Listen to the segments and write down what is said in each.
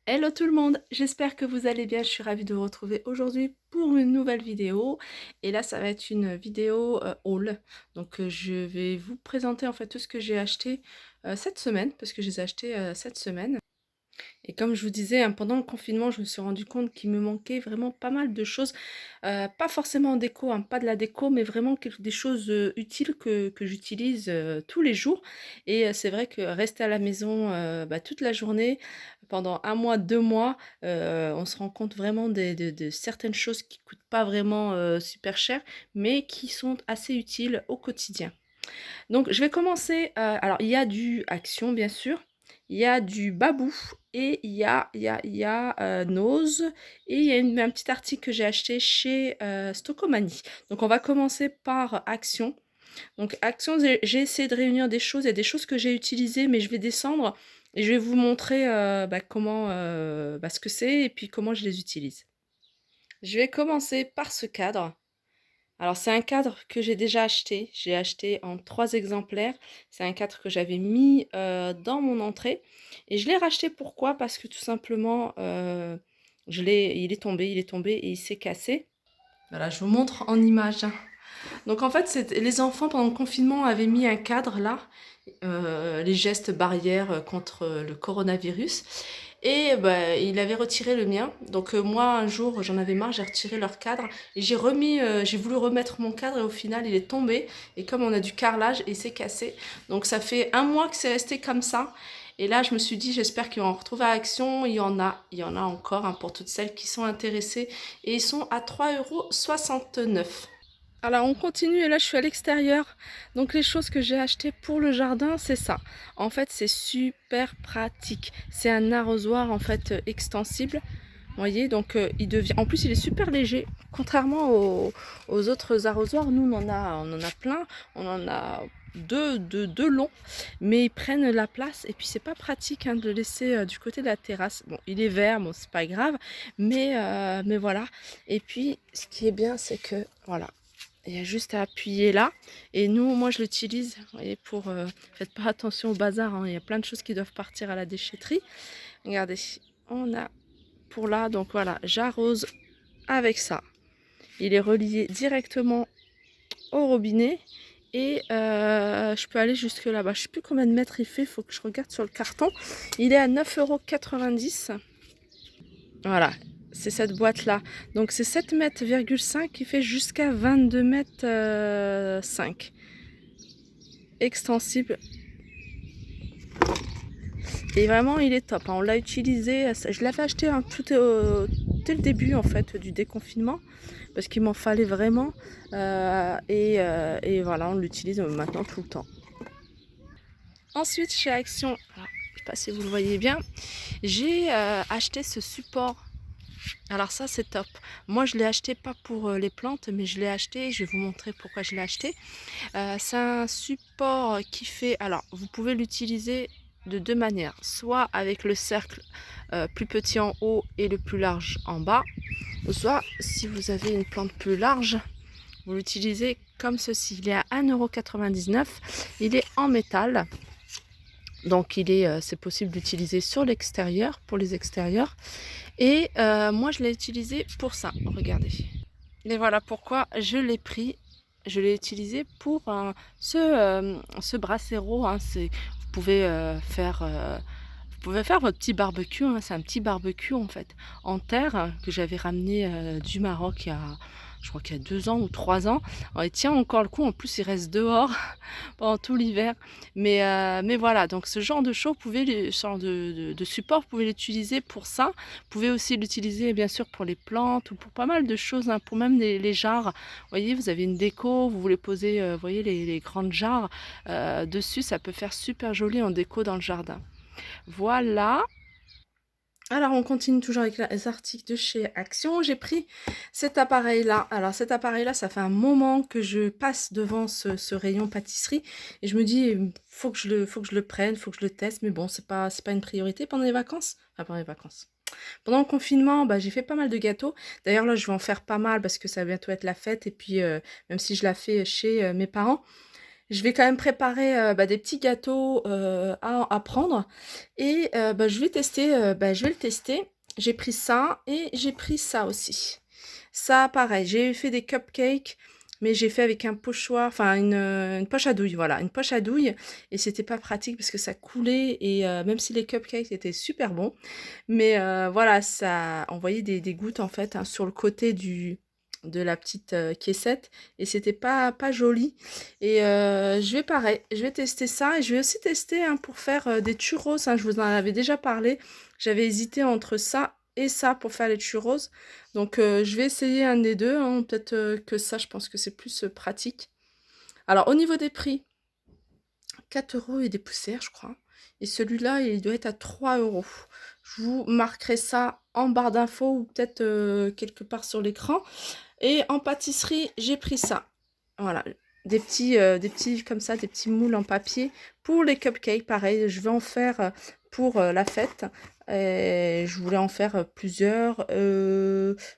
Hello tout le monde, j'espère que vous allez bien, je suis ravie de vous retrouver aujourd'hui pour une nouvelle vidéo et là ça va être une vidéo haul, donc je vais vous présenter en fait tout ce que j'ai acheté cette semaine parce que je les ai achetés cette semaine. Et comme je vous disais, hein, pendant le confinement, je me suis rendu compte qu'il me manquait vraiment pas mal de choses. Pas forcément en déco, hein, pas de la déco, mais vraiment des choses utiles que j'utilise tous les jours. Et c'est vrai que rester à la maison toute la journée, pendant un mois, 2 mois, on se rend compte vraiment de certaines choses qui coûtent pas vraiment super cher, mais qui sont assez utiles au quotidien. Donc, je vais commencer. Alors, il y a du Action, bien sûr. Il y a du Babou. Et il y a Nose. Et il y a un petit article que j'ai acheté chez Stocomanie. Donc, on va commencer par Action. Donc, Action, j'ai essayé de réunir des choses. Il y a des choses que j'ai utilisées, mais je vais descendre. Et je vais vous montrer comment, ce que c'est et puis comment je les utilise. Je vais commencer par ce cadre. Alors, c'est un cadre que j'ai déjà acheté. J'ai acheté en 3 exemplaires. C'est un cadre que j'avais mis dans mon entrée. Et je l'ai racheté pourquoi? Parce que tout simplement, il est tombé et il s'est cassé. Voilà, je vous montre en image. Donc en fait, les enfants pendant le confinement avaient mis un cadre là, les gestes barrières contre le coronavirus. Et bah, il avait retiré le mien. Donc moi, un jour, j'en avais marre, j'ai retiré leur cadre et j'ai voulu remettre mon cadre et au final, il est tombé. Et comme on a du carrelage, il s'est cassé. Donc ça fait un mois que c'est resté comme ça. Et là, je me suis dit, j'espère qu'ils vont en retrouver à Action. Il y en a encore hein, pour toutes celles qui sont intéressées. Et ils sont à 3,69 €. Alors on continue et là je suis à l'extérieur. Donc les choses que j'ai achetées pour le jardin, c'est ça. En fait, c'est super pratique. C'est un arrosoir en fait extensible. Vous voyez, donc il devient. En plus, il est super léger. Contrairement aux autres arrosoirs, nous on en a plein. On en a deux longs, mais ils prennent la place. Et puis c'est pas pratique hein, de le laisser du côté de la terrasse. Bon, il est vert, bon c'est pas grave, mais voilà. Et puis ce qui est bien, c'est que voilà. Il y a juste à appuyer là. Et nous, moi, je l'utilise. Vous voyez, pour... faites pas attention au bazar. Hein, il y a plein de choses qui doivent partir à la déchetterie. Regardez, on a pour là. Donc voilà, j'arrose avec ça. Il est relié directement au robinet. Et je peux aller jusque là-bas. Je ne sais plus combien de mètres il fait. Il faut que je regarde sur le carton. Il est à 9,90 €. Voilà, c'est cette boîte-là. Donc c'est 7,5 m qui fait jusqu'à 22,5 m. Extensible. Et vraiment, il est top. Hein. On l'a utilisé. Je l'avais acheté hein, dès le début en fait du déconfinement parce qu'il m'en fallait vraiment. Et voilà, on l'utilise maintenant tout le temps. Ensuite, chez Action, alors, je ne sais pas si vous le voyez bien, j'ai acheté ce support. Alors ça c'est top. Moi je l'ai acheté pas pour les plantes mais je l'ai acheté, je vais vous montrer pourquoi je l'ai acheté. C'est un support qui fait, alors vous pouvez l'utiliser de deux manières, soit avec le cercle plus petit en haut et le plus large en bas, ou soit si vous avez une plante plus large, vous l'utilisez comme ceci. Il est à 1,99 €, il est en métal. Donc c'est possible d'utiliser sur l'extérieur, pour les extérieurs. Et moi, je l'ai utilisé pour ça. Regardez. Et voilà pourquoi je l'ai pris. Je l'ai utilisé pour ce brasero. Hein, vous pouvez faire votre petit barbecue. Hein, c'est un petit barbecue en fait en terre que j'avais ramené du Maroc je crois qu'il y a 2 ans ou 3 ans. Alors, il tient encore le coup. En plus, il reste dehors pendant tout l'hiver. Mais voilà, donc ce genre de choses, ce genre de support, vous pouvez l'utiliser pour ça. Vous pouvez aussi l'utiliser bien sûr pour les plantes ou pour pas mal de choses, hein, pour même les jarres. Vous voyez, vous avez une déco, vous voulez poser, vous voyez, les grandes jarres dessus, ça peut faire super joli en déco dans le jardin. Voilà. Alors, on continue toujours avec les articles de chez Action. J'ai pris cet appareil-là. Alors, cet appareil-là, ça fait un moment que je passe devant ce rayon pâtisserie. Et je me dis, faut que je le prenne, faut que je le teste. Mais bon, c'est pas une priorité pendant les vacances. Enfin, pendant les vacances. Pendant le confinement, j'ai fait pas mal de gâteaux. D'ailleurs, là, je vais en faire pas mal parce que ça va bientôt être la fête. Et puis, même si je la fais chez mes parents, Je vais quand même préparer, des petits gâteaux, à prendre et je vais tester, je vais le tester. J'ai pris ça et j'ai pris ça aussi. Ça, pareil, j'ai fait des cupcakes, mais j'ai fait avec un pochoir, enfin une poche à douille, voilà, une poche à douille et c'était pas pratique parce que ça coulait et même si les cupcakes étaient super bons, mais voilà, ça envoyait des gouttes en fait, hein, sur le côté de la petite, caissette et c'était pas joli et je vais pareil, je vais tester ça et je vais aussi tester, hein, pour faire, des churros, hein, je vous en avais déjà parlé. J'avais hésité entre ça et ça pour faire les churros, donc je vais essayer un des 2, hein, peut-être, que ça, je pense que c'est plus, pratique. Alors au niveau des prix, 4 € et des poussières, je crois. Et celui-là, il doit être à 3 €. Je vous marquerai ça en barre d'infos ou peut-être quelque part sur l'écran. Et en pâtisserie, j'ai pris ça. Voilà, des petits comme ça, des petits moules en papier pour les cupcakes. Pareil, je vais en faire pour la fête. Et je voulais en faire plusieurs.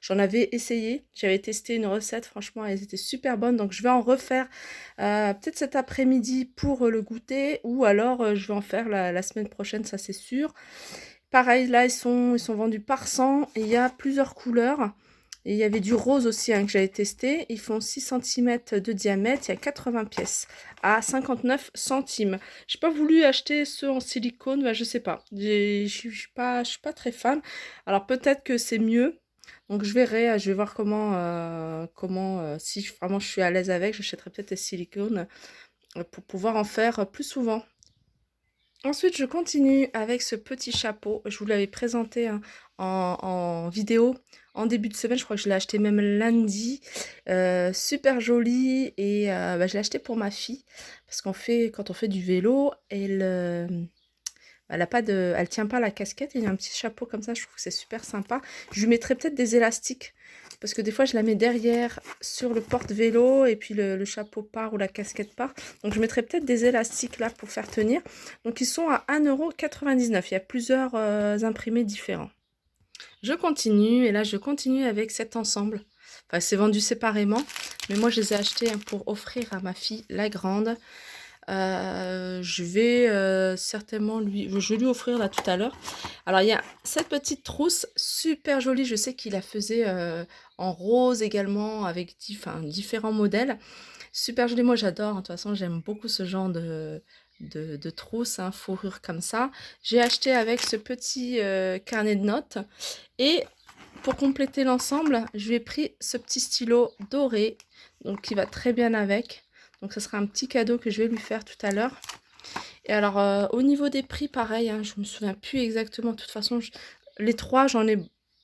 J'en avais essayé, j'avais testé une recette, franchement, elles étaient super bonnes. Donc, je vais en refaire peut-être cet après-midi pour le goûter ou alors je vais en faire la semaine prochaine, ça c'est sûr. Pareil, là, ils sont vendus par 100 et il y a plusieurs couleurs. Et il y avait du rose aussi, hein, que j'avais testé. Ils font 6 centimètres de diamètre. Il y a 80 pièces à 59 centimes. J'ai pas voulu acheter ceux en silicone. Je sais pas. Je suis pas très fan. Alors peut-être que c'est mieux. Donc je verrai. Je vais voir si vraiment je suis à l'aise avec, j'achèterai peut-être des silicones pour pouvoir en faire plus souvent. Ensuite, je continue avec ce petit chapeau. Je vous l'avais présenté, hein, en vidéo en début de semaine. Je crois que je l'ai acheté même lundi. Super joli et je l'ai acheté pour ma fille parce quand on fait du vélo, elle tient pas la casquette. Il y a un petit chapeau comme ça. Je trouve que c'est super sympa. Je lui mettrai peut-être des élastiques parce que des fois je la mets derrière sur le porte-vélo et puis le chapeau part ou la casquette part. Donc je mettrai peut-être des élastiques là pour faire tenir. Donc ils sont à 1,99 €. Il y a plusieurs imprimés différents. Je continue et là je continue avec cet ensemble. Enfin, c'est vendu séparément, mais moi je les ai achetés, hein, pour offrir à ma fille, la grande. Je vais certainement je vais lui offrir là tout à l'heure. Alors il y a cette petite trousse super jolie, je sais qu'il la faisait en rose également avec différents modèles. Super jolie, moi j'adore, hein, de toute façon j'aime beaucoup ce genre de trousse, hein, fourrure comme ça. J'ai acheté avec ce petit carnet de notes et pour compléter l'ensemble, je lui ai pris ce petit stylo doré, donc qui va très bien avec. Donc ce sera un petit cadeau que je vais lui faire tout à l'heure. Et alors au niveau des prix, pareil, hein, je me souviens plus exactement. De toute façon, les trois, j'en ai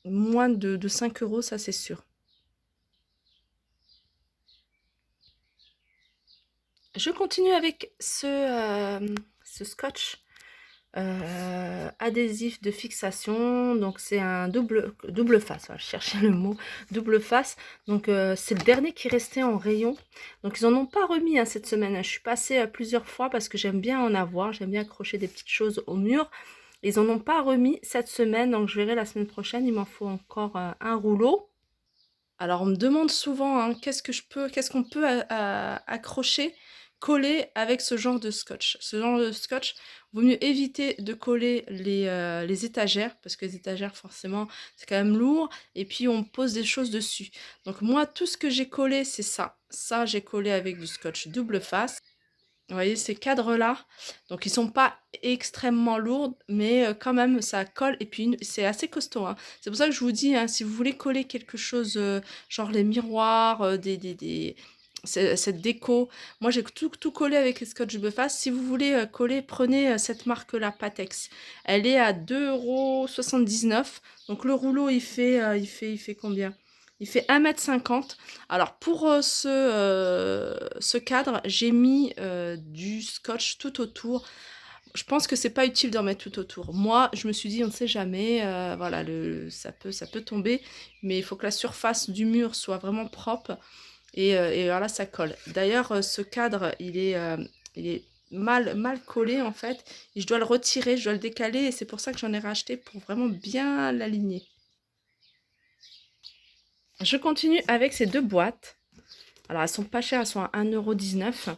moins de 5 €, ça c'est sûr. Je continue avec ce scotch adhésif de fixation. Donc c'est un double face, voilà, je cherchais le mot, double face. Donc c'est le dernier qui restait en rayon. Donc ils en ont pas remis, hein, cette semaine. Je suis passée plusieurs fois parce que j'aime bien en avoir, j'aime bien accrocher des petites choses au mur. Ils en ont pas remis cette semaine, donc je verrai la semaine prochaine. Il m'en faut encore un rouleau. Alors on me demande souvent, hein, qu'est-ce qu'on peut accrocher, coller avec ce genre de scotch. Ce genre de scotch, vaut mieux éviter de coller les étagères, parce que les étagères forcément c'est quand même lourd, et puis on pose des choses dessus. Donc moi tout ce que j'ai collé c'est ça. Ça j'ai collé avec du scotch double face. Vous voyez ces cadres-là, donc ils sont pas extrêmement lourds, mais quand même ça colle et puis c'est assez costaud, hein. C'est pour ça que je vous dis, hein, si vous voulez coller quelque chose, genre les miroirs, cette déco, moi j'ai tout collé avec les scotch Buffast. Si vous voulez coller, prenez cette marque-là, Patex. Elle est à 2,79 €. Donc le rouleau il fait combien? Il fait 1,50 m. Alors pour ce cadre, j'ai mis du scotch tout autour. Je pense que c'est pas utile d'en mettre tout autour. Moi, je me suis dit, on ne sait jamais, voilà, ça peut tomber, mais il faut que la surface du mur soit vraiment propre et voilà, ça colle. D'ailleurs, ce cadre, il est mal collé en fait. Et je dois le retirer, je dois le décaler et c'est pour ça que j'en ai racheté pour vraiment bien l'aligner. Je continue avec ces deux boîtes. Alors, elles sont pas chères, elles sont à 1,19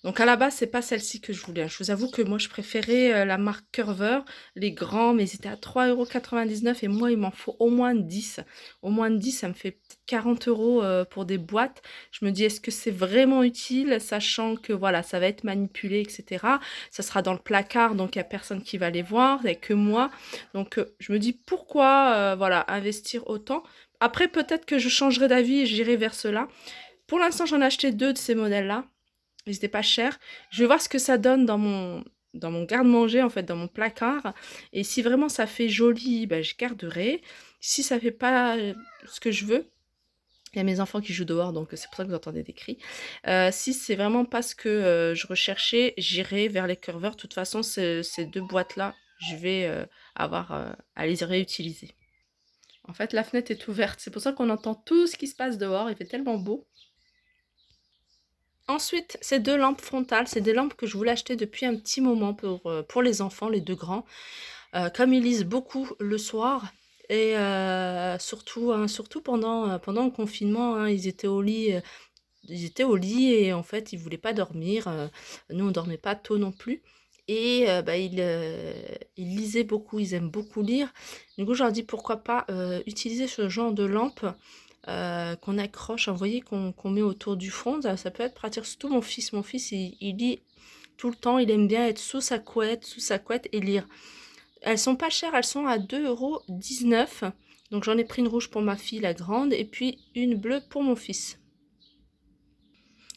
€. Donc à la base, c'est pas celle-ci que je voulais, hein. Je vous avoue que moi, je préférais la marque Curver, les grands, mais ils étaient à 3,99 € et moi, il m'en faut au moins 10. Au moins 10, ça me fait peut-être 40 € pour des boîtes. Je me dis, est-ce que c'est vraiment utile, sachant que voilà, ça va être manipulé, etc. Ça sera dans le placard, donc il n'y a personne qui va les voir, il n'y a que moi. Donc je me dis, pourquoi voilà, investir autant? Après, peut-être que je changerai d'avis et j'irai vers cela. Pour l'instant, j'en ai acheté deux de ces modèles-là. Ils étaient pas chers. Je vais voir ce que ça donne dans mon garde-manger, en fait, dans mon placard. Et si vraiment ça fait joli, ben, je garderai. Si ça fait pas ce que je veux, il y a mes enfants qui jouent dehors, donc c'est pour ça que vous entendez des cris. Si c'est vraiment pas ce que je recherchais, j'irai vers les curveurs. De toute façon, ces deux boîtes-là, je vais avoir à les réutiliser. En fait, la fenêtre est ouverte. C'est pour ça qu'on entend tout ce qui se passe dehors. Il fait tellement beau. Ensuite, ces deux lampes frontales, c'est des lampes que je voulais acheter depuis un petit moment pour les enfants, les deux grands. Comme ils lisent beaucoup le soir, et surtout, hein, surtout pendant le confinement, hein, ils étaient au lit et en fait, ils voulaient pas dormir. Nous, on dormait pas tôt non plus. Et bah, ils lisaient beaucoup, ils aiment beaucoup lire. Du coup, je leur dis pourquoi pas utiliser ce genre de lampe qu'on accroche, vous voyez, qu'on met autour du front. Ça peut être pratique, surtout mon fils. Mon fils, il lit tout le temps, il aime bien être sous sa couette et lire. Elles sont pas chères, elles sont à 2,19 €. Donc j'en ai pris une rouge pour ma fille, la grande, et puis une bleue pour mon fils.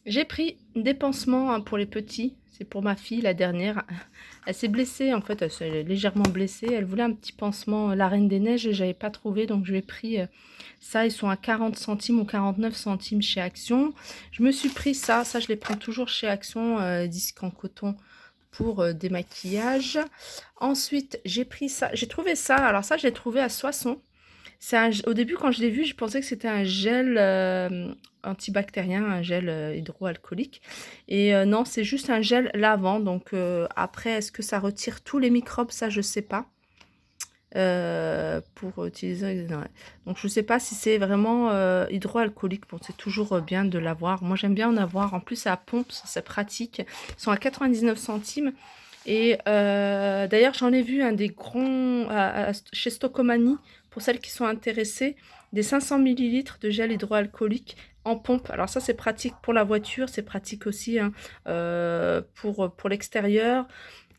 J'ai pris des pansements hein, pour les petits. C'est pour ma fille, la dernière. Elle s'est blessée, en fait, elle s'est légèrement blessée. Elle voulait un petit pansement La Reine des Neiges et j'avais pas trouvé. Donc je lui ai pris ça. Ils sont à 40 centimes ou 49 centimes chez Action. Je me suis pris ça. Ça, je les prends toujours chez Action, disque en coton pour démaquillage. Ensuite, j'ai pris ça. J'ai trouvé ça. Alors ça, je l'ai trouvé à Soissons. Au début, quand je l'ai vu, je pensais que c'était un gel antibactérien, un gel hydroalcoolique. Et non, c'est juste un gel lavant. Donc après, est-ce que ça retire tous les microbes? Ça, je sais pas. Pour utiliser... ouais. Donc je sais pas si c'est vraiment hydroalcoolique. Bon, c'est toujours bien de l'avoir. Moi, j'aime bien en avoir. En plus, à pompe, c'est pratique. Ils sont à 99 centimes. Et d'ailleurs, j'en ai vu un des grands chez Stocomanie, pour celles qui sont intéressées, des 500 millilitres de gel hydroalcoolique en pompe. Alors ça, c'est pratique pour la voiture, c'est pratique aussi hein, pour l'extérieur,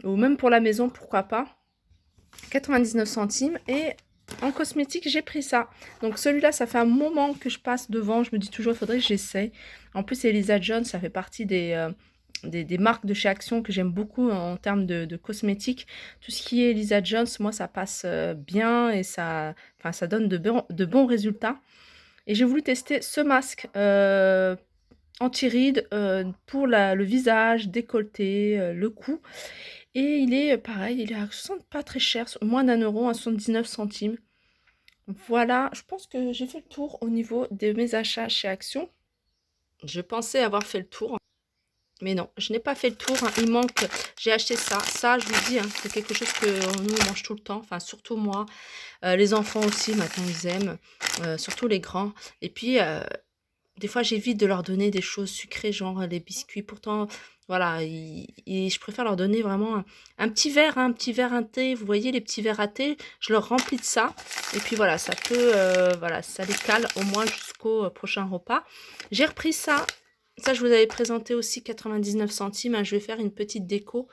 ou même pour la maison, pourquoi pas. 99 centimes. Et en cosmétique, j'ai pris ça. Donc celui-là, ça fait un moment que je passe devant. Je me dis toujours, il faudrait que j'essaye. En plus, Elisa Jones, ça fait partie des marques de chez Action que j'aime beaucoup en termes de cosmétiques. Tout ce qui est Elisa Jones, moi, ça passe bien et ça donne de bons résultats. Et j'ai voulu tester ce masque anti-rides pour le visage, décolleté, le cou. Et il est pareil, il est à 60, pas très cher, moins d'1 € à 79 centimes. Voilà, je pense que j'ai fait le tour au niveau de mes achats chez Action. Je pensais avoir fait le tour. Mais non, je n'ai pas fait le tour. Hein. Il manque, j'ai acheté ça. Ça, je vous dis, hein, c'est quelque chose que nous, on mange tout le temps. Enfin, surtout moi. Les enfants aussi, maintenant, ils aiment. Surtout les grands. Et puis, des fois, j'évite de leur donner des choses sucrées, genre les biscuits. Pourtant, voilà, je préfère leur donner vraiment un petit verre, hein, un petit verre, un thé. Vous voyez, les petits verres à thé, je leur remplis de ça. Et puis voilà, ça peut, voilà, ça les cale au moins jusqu'au prochain repas. J'ai repris ça. Ça, je vous avais présenté aussi 99 centimes. Hein, je vais faire une petite déco.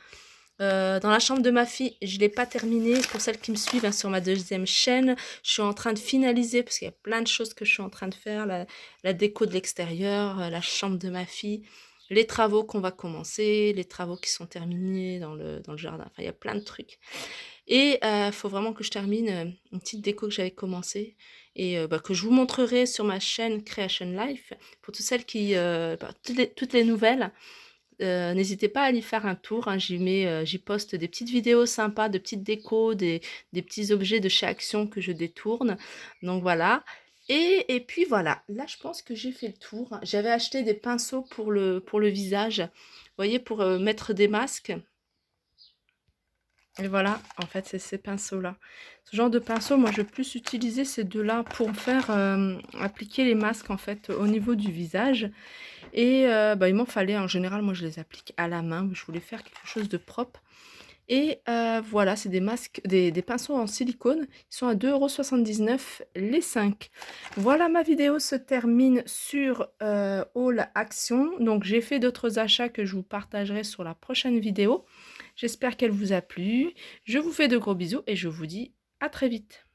Dans la chambre de ma fille, je ne l'ai pas terminé. Pour celles qui me suivent hein, sur ma deuxième chaîne, je suis en train de finaliser parce qu'il y a plein de choses que je suis en train de faire. La déco de l'extérieur, la chambre de ma fille, les travaux qu'on va commencer, les travaux qui sont terminés dans le jardin. Enfin, il y a plein de trucs. Et il faut vraiment que je termine une petite déco que j'avais commencé et que je vous montrerai sur ma chaîne Creation Life. Pour toutes celles qui... toutes les nouvelles, n'hésitez pas à aller faire un tour. Hein. J'y poste des petites vidéos sympas, de petites décos, des petits objets de chez Action que je détourne. Donc voilà. Et puis voilà, là je pense que j'ai fait le tour. J'avais acheté des pinceaux pour le visage, vous voyez, pour mettre des masques. Et voilà, en fait, c'est ces pinceaux-là. Ce genre de pinceau, moi, je vais plus utiliser ces deux-là pour faire appliquer les masques, en fait, au niveau du visage. Et bah, il m'en fallait, en général, moi, je les applique à la main. Je voulais faire quelque chose de propre. Et voilà, c'est des masques, des pinceaux en silicone. Ils sont à 2,79 € les 5. Voilà, ma vidéo se termine sur Haul Action. Donc, j'ai fait d'autres achats que je vous partagerai sur la prochaine vidéo. J'espère qu'elle vous a plu. Je vous fais de gros bisous et je vous dis à très vite.